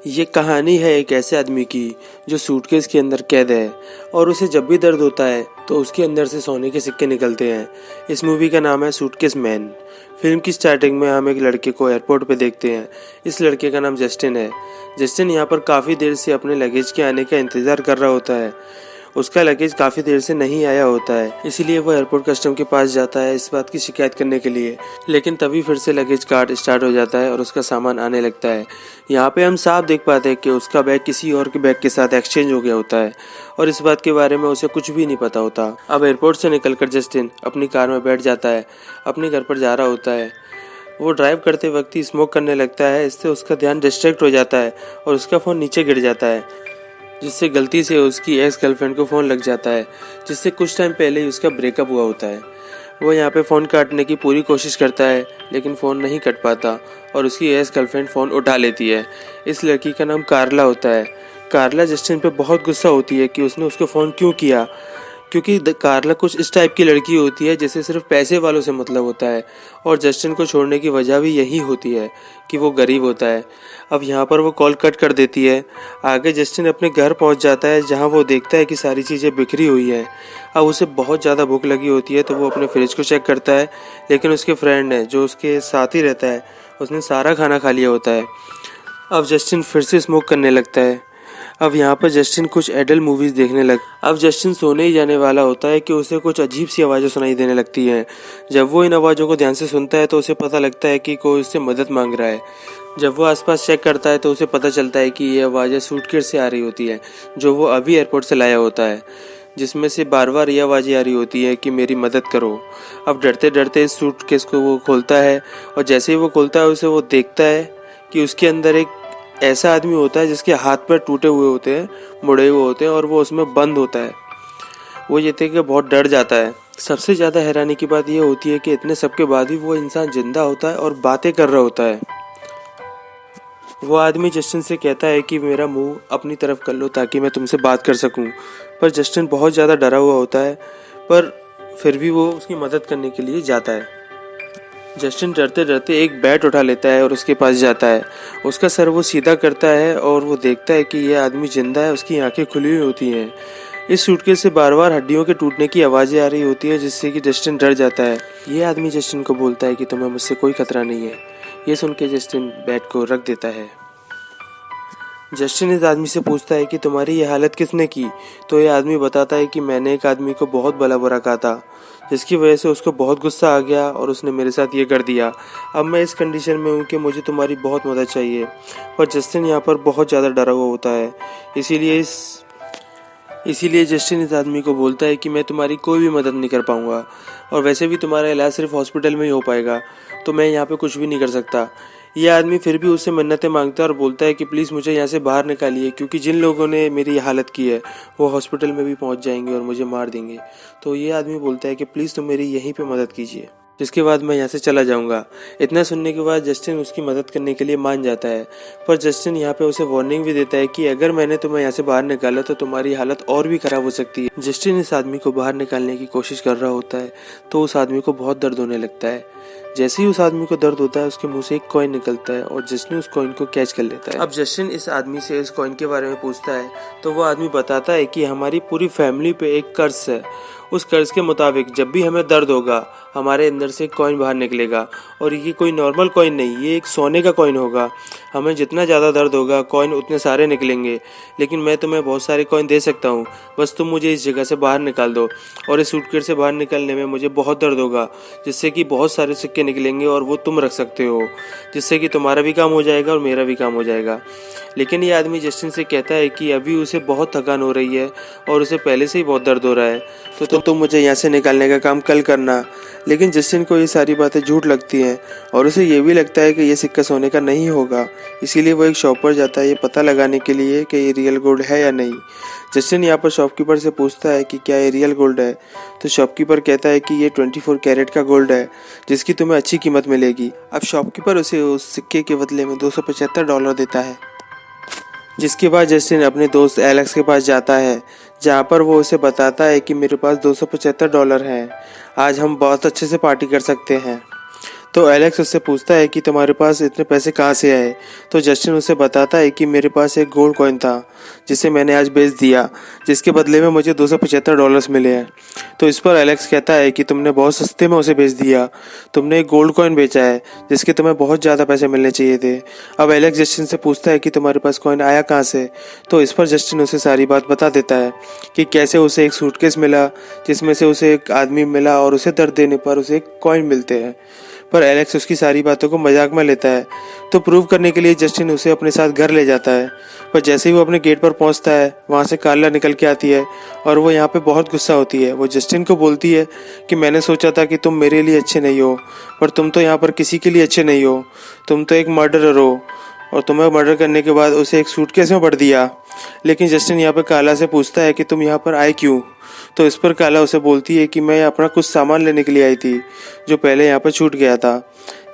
ये कहानी है एक ऐसे आदमी की जो सूटकेस के अंदर कैद है और उसे जब भी दर्द होता है तो उसके अंदर से सोने के सिक्के निकलते हैं। इस मूवी का नाम है सूटकेस मैन। फिल्म की स्टार्टिंग में हम एक लड़के को एयरपोर्ट पे देखते हैं। इस लड़के का नाम जस्टिन है। जस्टिन यहाँ पर काफ़ी देर से अपने लगेज के आने का इंतज़ार कर रहा होता है। उसका लगेज काफ़ी देर से नहीं आया होता है, इसीलिए वो एयरपोर्ट कस्टम के पास जाता है इस बात की शिकायत करने के लिए। लेकिन तभी फिर से लगेज कार्ट स्टार्ट हो जाता है और उसका सामान आने लगता है। यहाँ पे हम साफ देख पाते हैं कि उसका बैग किसी और के बैग के साथ एक्सचेंज हो गया होता है और इस बात के बारे में उसे कुछ भी नहीं पता होता। अब एयरपोर्ट से निकलकर जस्टिन अपनी कार में बैठ जाता है, अपने घर पर जा रहा होता है। वो ड्राइव करते वक्त ही स्मोक करने लगता है, इससे उसका ध्यान डिस्ट्रैक्ट हो जाता है और उसका फ़ोन नीचे गिर जाता है, जिससे गलती से उसकी एक्स गर्लफ्रेंड को फ़ोन लग जाता है, जिससे कुछ टाइम पहले ही उसका ब्रेकअप हुआ होता है। वो यहाँ पे फ़ोन काटने की पूरी कोशिश करता है लेकिन फ़ोन नहीं कट पाता और उसकी एक्स गर्लफ्रेंड फ़ोन उठा लेती है। इस लड़की का नाम कार्ला होता है। कार्ला जस्टिन पे बहुत गुस्सा होती है कि उसने उसको फ़ोन क्यों किया, क्योंकि कार्ला कुछ इस टाइप की लड़की होती है जिसे सिर्फ पैसे वालों से मतलब होता है और जस्टिन को छोड़ने की वजह भी यही होती है कि वो गरीब होता है। अब यहाँ पर वो कॉल कट कर देती है। आगे जस्टिन अपने घर पहुँच जाता है जहाँ वो देखता है कि सारी चीज़ें बिखरी हुई है। अब उसे बहुत ज़्यादा भूख लगी होती है तो वो अपने फ्रिज को चेक करता है, लेकिन उसके फ्रेंड ने जो उसके साथ ही रहता है उसने सारा खाना खा लिया होता है। अब जस्टिन फिर से स्मोक करने लगता है। अब यहाँ पर जस्टिन कुछ एडल्ट मूवीज देखने लग अब जस्टिन सोने ही जाने वाला होता है कि उसे कुछ अजीब सी आवाज़ें सुनाई देने लगती हैं। जब वो इन आवाज़ों को ध्यान से सुनता है तो उसे पता लगता है कि कोई उससे मदद मांग रहा है। जब वो आसपास चेक करता है तो उसे पता चलता है कि ये आवाज़ें सूटकेस से आ रही होती है जो वो अभी एयरपोर्ट से लाया होता है, जिसमें से बार बार ये आवाज़ें आ रही होती है कि मेरी मदद करो। अब डरते डरते इस सूटकेस को वो खोलता है और जैसे ही वो खोलता है उसे वो देखता है कि उसके अंदर एक ऐसा आदमी होता है जिसके हाथ पैर टूटे हुए होते हैं, मुड़े हुए होते हैं और वो उसमें बंद होता है। वो ये देख के बहुत डर जाता है। सबसे ज़्यादा हैरानी की बात यह होती है कि इतने सब के बाद भी वो इंसान जिंदा होता है और बातें कर रहा होता है। वो आदमी जस्टिन से कहता है कि मेरा मुंह अपनी तरफ कर लो ताकि मैं तुमसे बात कर सकूं, पर जस्टिन बहुत ज़्यादा डरा हुआ होता है, पर फिर भी वो उसकी मदद करने के लिए जाता है। जस्टिन डरते डरते एक बैट उठा लेता है और उसके पास जाता है। उसका सर वो सीधा करता है और वो देखता है कि यह आदमी जिंदा है, उसकी आंखें खुली हुई होती हैं। इस सूटकेस से बार बार हड्डियों के टूटने की आवाज़ें आ रही होती है, जिससे कि जस्टिन डर जाता है। ये आदमी जस्टिन को बोलता है कि तुम्हें मुझसे कोई खतरा नहीं है। ये सुन के जस्टिन बैट को रख देता है। जस्टिन इस आदमी से पूछता है कि तुम्हारी ये हालत किसने की, तो ये आदमी बताता है कि मैंने एक आदमी को बहुत भला बुरा कहा था, जिसकी वजह से उसको बहुत गुस्सा आ गया और उसने मेरे साथ ये कर दिया। अब मैं इस कंडीशन में हूँ कि मुझे तुम्हारी बहुत मदद चाहिए। पर जस्टिन यहाँ पर बहुत ज़्यादा डरा हुआ होता है, इसीलिए जस्टिन इस आदमी को बोलता है कि मैं तुम्हारी कोई भी मदद नहीं कर पाऊँगा और वैसे भी तुम्हारा इलाज सिर्फ हॉस्पिटल में ही हो पाएगा, तो मैं यहाँ पे कुछ भी नहीं कर सकता। यह आदमी फिर भी उससे मन्नतें मांगता है और बोलता है कि प्लीज़ मुझे यहाँ से बाहर निकालिए, क्योंकि जिन लोगों ने मेरी हालत की है वो हॉस्पिटल में भी पहुँच जाएंगे और मुझे मार देंगे। तो ये आदमी बोलता है कि प्लीज़ तुम मेरी यहीं पे मदद कीजिए, जिसके बाद मैं यहाँ से चला जाऊँगा। इतना सुनने के बाद जस्टिन उसकी मदद करने के लिए मान जाता है, पर जस्टिन यहाँ पे उसे वार्निंग भी देता है कि अगर मैंने तुम्हें यहाँ से बाहर निकाला तो तुम्हारी हालत और भी ख़राब हो सकती है। जस्टिन इस आदमी को बाहर निकालने की कोशिश कर रहा होता है तो उस आदमी को बहुत दर्द होने लगता है। जैसे ही उस आदमी को दर्द होता है उसके मुंह से एक कॉइन निकलता है और जस्टिन उस कॉइन को कैच कर लेता है। अब जस्टिन इस आदमी से इस कॉइन के बारे में पूछता है तो वो आदमी बताता है कि हमारी पूरी फैमिली पे एक कर्ज है। उस कर्ज के मुताबिक जब भी हमें दर्द होगा हमारे अंदर से एक कॉइन बाहर निकलेगा और ये कोई नॉर्मल कॉइन नहीं, ये एक सोने का कॉइन होगा। हमें जितना ज़्यादा दर्द होगा कॉइन उतने सारे निकलेंगे, लेकिन मैं तुम्हें बहुत सारे कॉइन दे सकता हूँ, बस तुम मुझे इस जगह से बाहर निकाल दो। और इस सूटकेस से बाहर निकलने में मुझे बहुत दर्द होगा, जिससे कि बहुत सारे सिक्के निकलेंगे और वो तुम रख सकते हो, जिससे कि तुम्हारा भी काम हो जाएगा और मेरा भी काम हो जाएगा। लेकिन ये आदमी जस्टिन से कहता है कि अभी उसे बहुत थकान हो रही है और उसे पहले से ही बहुत दर्द हो रहा है, तो तुम मुझे यहाँ से निकालने का काम कल करना। लेकिन जस्टिन को ये सारी बातें झूठ लगती हैं और उसे ये भी लगता है कि ये सिक्का सोने का नहीं होगा, इसीलिए वो एक शॉप पर जाता है ये पता लगाने के लिए कि ये रियल गोल्ड है या नहीं। जस्टिन यहाँ पर शॉपकीपर से पूछता है कि क्या ये रियल गोल्ड है, तो शॉपकीपर कहता है कि ये 24 कैरेट का गोल्ड है जिसकी तुम्हें अच्छी कीमत मिलेगी। अब शॉपकीपर उसे उस सिक्के के बदले में $275 देता है, जिसके बाद जस्टिन अपने दोस्त एलेक्स के पास जाता है, जहाँ पर वो उसे बताता है कि मेरे पास $275 हैं, आज हम बहुत अच्छे से पार्टी कर सकते हैं। तो एलेक्स उससे पूछता है कि तुम्हारे पास इतने पैसे कहाँ से आए। तो जस्टिन उसे बताता है कि मेरे पास एक गोल्ड कॉइन था जिसे मैंने आज बेच दिया, जिसके बदले में मुझे $275 मिले हैं। तो इस पर एलेक्स कहता है कि तुमने बहुत सस्ते में उसे बेच दिया, तुमने एक गोल्ड कॉइन बेचा है जिसके तुम्हें बहुत ज़्यादा पैसे मिलने चाहिए थे। अब एलेक्स जस्टिन से पूछता है कि तुम्हारे पास कॉइन आया कहाँ से। तो इस पर जस्टिन उसे सारी बात बता देता है कि कैसे उसे एक सूटकेस मिला जिसमें से उसे एक आदमी मिला और उसे दर्द देने पर उसे एक कॉइन मिलते हैं। पर एलेक्स उसकी सारी बातों को मजाक में लेता है। तो प्रूव करने के लिए जस्टिन उसे अपने साथ घर ले जाता है। पर जैसे ही वो अपने गेट पर पहुंचता है, वहां से कार्ला निकल के आती है और वो यहाँ पे बहुत गुस्सा होती है। वो जस्टिन को बोलती है कि मैंने सोचा था कि तुम मेरे लिए अच्छे नहीं हो, पर तुम तो यहाँ पर किसी के लिए अच्छे नहीं हो, तुम तो एक मर्डरर हो और तुम्हें मर्डर करने के बाद उसे एक सूटकेस में भर दिया। लेकिन जस्टिन यहाँ पर कार्ला से पूछता है कि तुम यहाँ पर आए क्यों। तो इस पर कार्ला उसे बोलती है कि मैं अपना कुछ सामान लेने के लिए आई थी जो पहले यहाँ पर छूट गया था।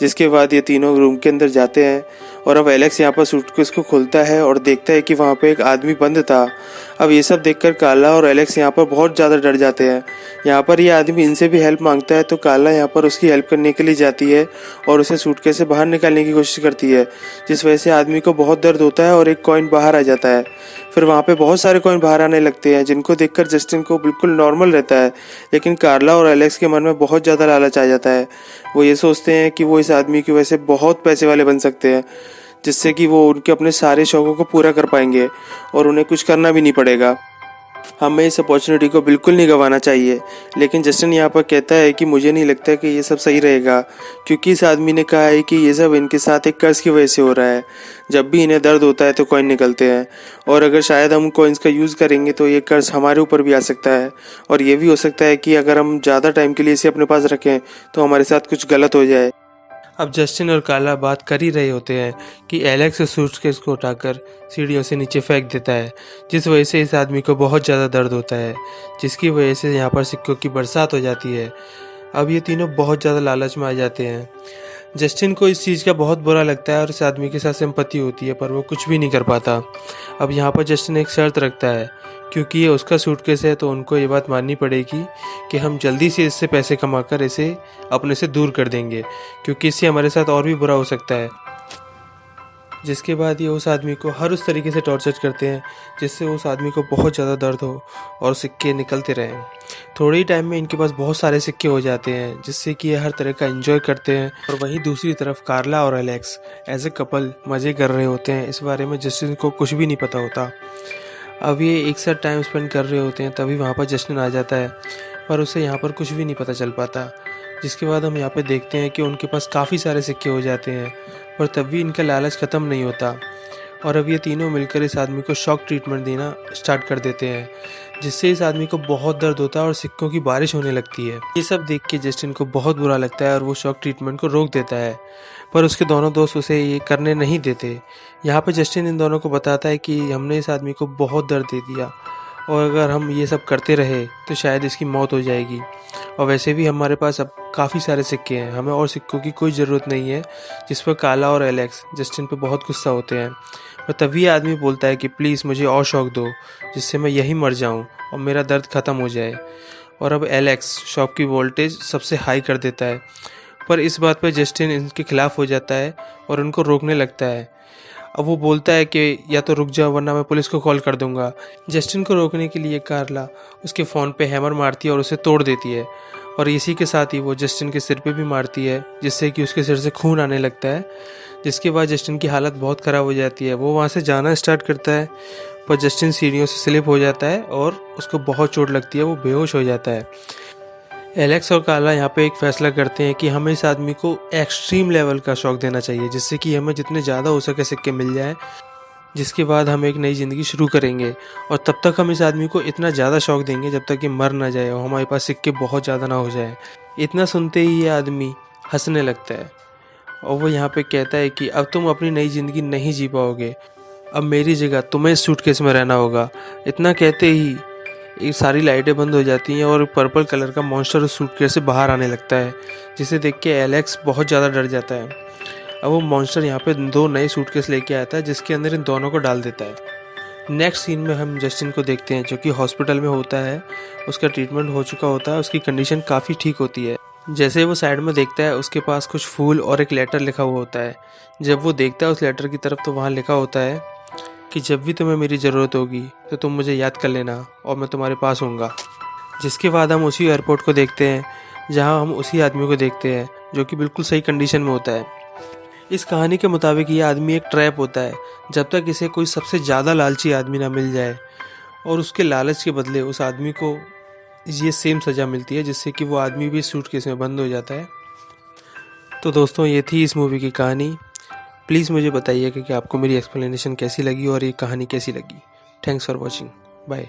जिसके बाद ये तीनों रूम के अंदर जाते हैं और अब एलेक्स यहाँ पर सूटकेस को खोलता है और देखता है कि वहाँ पे एक आदमी बंद था। अब ये सब देखकर कार्ला और एलेक्स यहाँ पर बहुत ज़्यादा डर जाते हैं। यहाँ पर ये आदमी इनसे भी हेल्प मांगता है, तो कार्ला यहाँ पर उसकी हेल्प करने के लिए जाती है और उसे सूटकेस से बाहर निकालने की कोशिश करती है, जिस वजह से आदमी को बहुत दर्द होता है और एक कॉइन बाहर आ जाता है। फिर वहाँ पे बहुत सारे कॉइन बाहर आने लगते हैं जिनको देखकर जस्टिन को बिल्कुल नॉर्मल रहता है, लेकिन कार्ला और एलेक्स के मन में बहुत ज़्यादा लालच आ जाता है। वो ये सोचते हैं कि वो इस आदमी की वजह से बहुत पैसे वाले बन सकते हैं, जिससे कि वो उनके अपने सारे शौकों को पूरा कर पाएंगे और उन्हें कुछ करना भी नहीं पड़ेगा। हमें इस अपॉर्चुनिटी को बिल्कुल नहीं गंवाना चाहिए। लेकिन जस्टिन यहाँ पर कहता है कि मुझे नहीं लगता कि ये सब सही रहेगा, क्योंकि इस आदमी ने कहा है कि ये सब इनके साथ एक कर्ज की वजह से हो रहा है। जब भी इन्हें दर्द होता है तो कॉइन निकलते हैं, और अगर शायद हम कॉइन्स का यूज़ करेंगे तो ये कर्ज हमारे ऊपर भी आ सकता है। और ये भी हो सकता है कि अगर हम ज़्यादा टाइम के लिए इसे अपने पास रखें तो हमारे साथ कुछ गलत हो जाए। अब जस्टिन और कार्ला बात कर ही रहे होते हैं कि एलेक्स उस सूटकेस को उठाकर सीढ़ियों से नीचे फेंक देता है, जिस वजह से इस आदमी को बहुत ज़्यादा दर्द होता है, जिसकी वजह से यहाँ पर सिक्कों की बरसात हो जाती है। अब ये तीनों बहुत ज़्यादा लालच में आ जाते हैं। जस्टिन को इस चीज़ का बहुत बुरा लगता है और इस आदमी के साथ सिंपैथी होती है, पर वो कुछ भी नहीं कर पाता। अब यहाँ पर जस्टिन एक शर्त रखता है, क्योंकि ये उसका सूटकेस है तो उनको ये बात माननी पड़ेगी कि हम जल्दी से इससे पैसे कमाकर इसे अपने से दूर कर देंगे, क्योंकि इससे हमारे साथ और भी बुरा हो सकता है। जिसके बाद ये उस आदमी को हर उस तरीके से टॉर्चर करते हैं जिससे उस आदमी को बहुत ज़्यादा दर्द हो और सिक्के निकलते रहें। थोड़े ही टाइम में इनके पास बहुत सारे सिक्के हो जाते हैं, जिससे कि ये हर तरह का एंजॉय करते हैं। और वहीं दूसरी तरफ कार्ला और एलेक्स एज ए कपल मज़े कर रहे होते हैं। इस बारे में जस्टिन को कुछ भी नहीं पता होता। अब ये एक साथ टाइम स्पेंड कर रहे होते हैं, तभी वहाँ पर जस्टिन आ जाता है, पर उसे यहाँ पर कुछ भी नहीं पता चल पाता। जिसके बाद हम यहाँ पे देखते हैं कि उनके पास काफ़ी सारे सिक्के हो जाते हैं, पर तब भी इनका लालच ख़त्म नहीं होता। और अब ये तीनों मिलकर इस आदमी को शॉक ट्रीटमेंट देना स्टार्ट कर देते हैं, जिससे इस आदमी को बहुत दर्द होता है और सिक्कों की बारिश होने लगती है। ये सब देख के जस्टिन को बहुत बुरा लगता है और वो शॉक ट्रीटमेंट को रोक देता है, पर उसके दोनों दोस्त उसे ये करने नहीं देते। यहाँ पर जस्टिन इन दोनों को बताता है कि हमने इस आदमी को बहुत दर्द दे दिया और अगर हम ये सब करते रहे तो शायद इसकी मौत हो जाएगी, और वैसे भी हमारे पास अब काफ़ी सारे सिक्के हैं, हमें और सिक्कों की कोई ज़रूरत नहीं है। जिस पर कार्ला और एलेक्स जस्टिन पे बहुत गुस्सा होते हैं, और तभी आदमी बोलता है कि प्लीज़ मुझे और शौक दो, जिससे मैं यहीं मर जाऊं और मेरा दर्द ख़त्म हो जाए। और अब एलेक्स शॉप की वोल्टेज सबसे हाई कर देता है, पर इस बात पर जस्टिन इनके खिलाफ़ हो जाता है और उनको रोकने लगता है। अब वो बोलता है कि या तो रुक जाओ वरना मैं पुलिस को कॉल कर दूंगा। जस्टिन को रोकने के लिए कार्ला उसके फ़ोन पे हैमर मारती है और उसे तोड़ देती है, और इसी के साथ ही वो जस्टिन के सिर पे भी मारती है, जिससे कि उसके सिर से खून आने लगता है। जिसके बाद जस्टिन की हालत बहुत ख़राब हो जाती है। वो वहाँ से जाना स्टार्ट करता है, पर जस्टिन सीढ़ियों से स्लिप हो जाता है और उसको बहुत चोट लगती है, वो बेहोश हो जाता है। एलेक्स और कार्ला यहाँ पे एक फ़ैसला करते हैं कि हमें इस आदमी को एक्सट्रीम लेवल का शौक देना चाहिए, जिससे कि हमें जितने ज़्यादा हो सके सिक्के मिल जाएं। जिसके बाद हम एक नई ज़िंदगी शुरू करेंगे, और तब तक हम इस आदमी को इतना ज़्यादा शौक देंगे जब तक कि मर ना जाए और हमारे पास सिक्के बहुत ज़्यादा ना हो जाए। इतना सुनते ही ये आदमी हंसने लगता है और वो यहाँ पे कहता है कि अब तुम अपनी नई ज़िंदगी नहीं जी पाओगे, अब मेरी जगह तुम्हें इस सूटकेस में रहना होगा। इतना कहते ही ये सारी लाइटें बंद हो जाती हैं और पर्पल कलर का मॉन्स्टर उस सूटकेस से बाहर आने लगता है, जिसे देख के एलेक्स बहुत ज़्यादा डर जाता है। अब वो मॉन्स्टर यहाँ पे 2 नए सूटकेस लेके आता है, जिसके अंदर इन दोनों को डाल देता है। नेक्स्ट सीन में हम जस्टिन को देखते हैं, जो कि हॉस्पिटल में होता है। उसका ट्रीटमेंट हो चुका होता है, उसकी कंडीशन काफ़ी ठीक होती है। जैसे वो साइड में देखता है उसके पास कुछ फूल और एक लेटर लिखा हुआ होता है। जब वो देखता है उस लेटर की तरफ तो वहाँ लिखा होता है कि जब भी तुम्हें मेरी ज़रूरत होगी तो तुम मुझे याद कर लेना और मैं तुम्हारे पास होऊंगा। जिसके बाद हम उसी एयरपोर्ट को देखते हैं जहाँ हम उसी आदमी को देखते हैं जो कि बिल्कुल सही कंडीशन में होता है। इस कहानी के मुताबिक ये आदमी एक ट्रैप होता है जब तक इसे कोई सबसे ज़्यादा लालची आदमी ना मिल जाए और उसके लालच के बदले उस आदमी को ये सेम सज़ा मिलती है जिससे कि वो आदमी भी सूटकेस में बंद हो जाता है। तो दोस्तों ये थी इस मूवी की कहानी। प्लीज़ मुझे बताइए कि आपको मेरी एक्सप्लेनेशन कैसी लगी और ये कहानी कैसी लगी। Thanks for watching. बाय।